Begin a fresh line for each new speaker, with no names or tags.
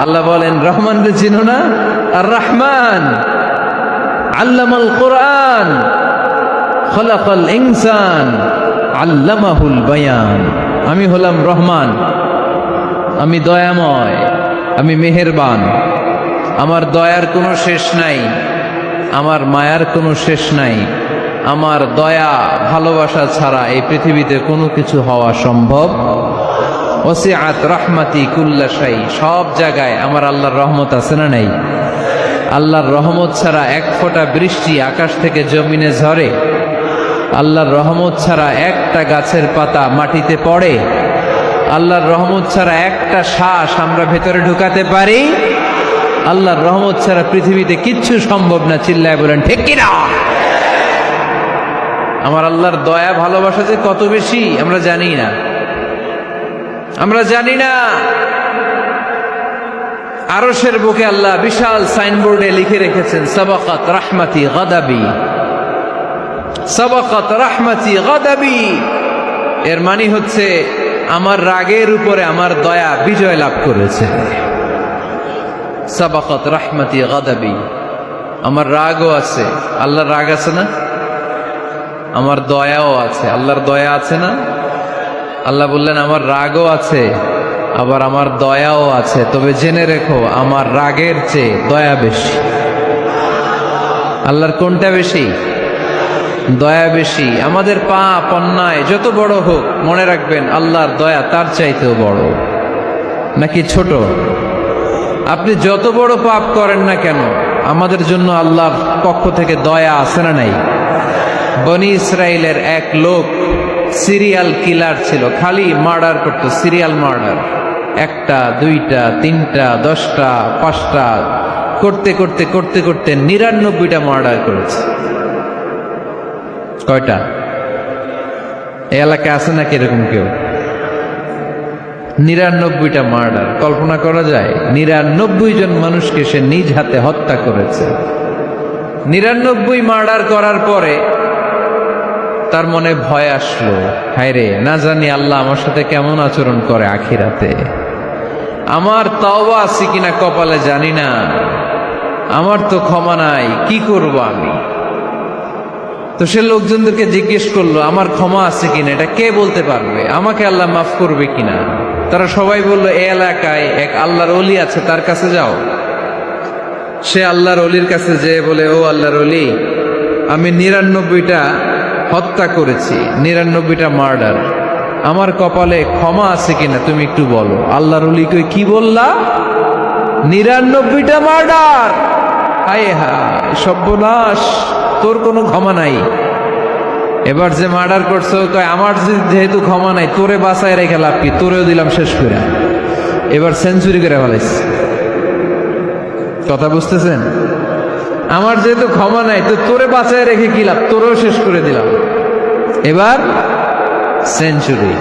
আল্লাহ বলেন রহমানকে চিনো না? আর রহমান আল্লামাল কোরআন খলাকাল ইনসান আল্লামাহুল বায়ান। আমি হলাম রহমান, আমি দয়াময়, আমি মেহেরবান। আমার দয়ার কোনো শেষ নাই, আমার মায়ার কোনো শেষ নাই। আমার দয়া ভালোবাসা ছাড়া এই পৃথিবীতে কোনো কিছু হওয়া সম্ভব। ওসিআত রাহমাতি কুল্লা শাই, সব জায়গায় আমার আল্লাহর রহমত আছে না নাই? আল্লাহর রহমত ছাড়া এক ফোঁটা বৃষ্টি আকাশ থেকে জমিনে ঝরে? আল্লাহর রহমত ছাড়া একটা গাছের পাতা মাটিতে পড়ে? আল্লাহর রহমত ছাড়া একটা শ্বাস আমরা ভেতরে ঢুকাতে পারি? আল্লাহর রহমত ছাড়া পৃথিবীতে কিচ্ছু সম্ভব না। চিল্লায় বলেন ঠিক কিনা? আমার আল্লাহর দয়া ভালোবাসা যে কত বেশি আমরা জানি না, আমরা জানি না। আরশের বুকে আল্লাহ বিশাল সাইনবোর্ডে লিখে রেখেছেন সাবাকাত রাহমাতি গাদাবি, সাবাকাত রাহমাতি গাদাবি। এর মানে হচ্ছে আমার রাগের উপরে আমার দয়া বিজয় লাভ করেছে। সাবাকাত রাহমাতি গাদাবি, আমার রাগও আছে, আল্লাহর রাগ আছে না? আমার দয়াও আছে, আল্লাহর দয়া আছে না? আল্লাহ বললেন আমার রাগও আছে, আবার আমার দয়াও আছে। তবে জেনে রেখো আমার রাগের চেয়ে দয়া বেশি। আল্লাহর কোনটা বেশি? দয়া বেশি। আমাদের পাপ অন্যায় যত বড় হোক, মনে রাখবেন আল্লাহর দয়া তার চাইতেও বড়। নাকি ছোট? আপনি যত বড় পাপ করেন না কেন, আমাদের জন্য আল্লাহর পক্ষ থেকে দয়া আছে না নাই? বনি ইসরাইলের এক লোক সিরিয়াল কিলার ছিল, খালি মার্ডার করতো, সিরিয়াল মার্ডার। একটা, দুইটা, তিনটা, 10টা, 5টা করতে করতে করতে করতে 99টা মার্ডার করেছে। কয়টা? এই এলাকায় আছে নাকি এরকম কেউ? 99টা মার্ডার। কল্পনা করা যায়? 99 জন মানুষকে সে নিজ হাতে হত্যা করেছে। 99 মার্ডার করার পরে তার মনে ভয় আসলো, হায় রে, না জানি আল্লাহ আমার সাথে কেমন আচরণ করে আখিরাতে। আমার তওবা আছে কিনা কপালে জানি না, আমার তো ক্ষমা নাই, কি করব আমি? তো সে লোকজনদেরকে জিজ্ঞেস করলো আমার ক্ষমা আছে কিনা, এটা কে বলতে পারবে? আমাকে আল্লাহ মাফ করবে কিনা? তারা সবাই বলল এই এলাকায় এক আল্লাহর ওলি আছে, তার কাছে যাও। সে আল্লাহর ওলির কাছে যেয়ে বলে, ও আল্লাহর ওলি, আমি 99টা হত্যা করেছি, 99টা মার্ডার, আমার কপালে ক্ষমা আছে কিনা তুমি একটু বলো। আল্লাহর ওলি কই, কি বললা? 99টা মার্ডার? হায় হায় সর্বনাশ, তোর কোনো ক্ষমা নাই। এবার যে মার্ডার করছো কয় আমার যেহেতু ক্ষমা নাই, তোরে বাঁচায় রেখে লাভ কি, তোরেও দিলাম শেষ করে। এবার সেঞ্চুরি করে ফেলাইছে। কথা বুঝতেছেন? আমার যেহেতু ক্ষমা নাই, তো তোরে বাঁচায় রেখে কি লাভ, তোরেও শেষ করে দিলাম। এবার সেঞ্চুরি।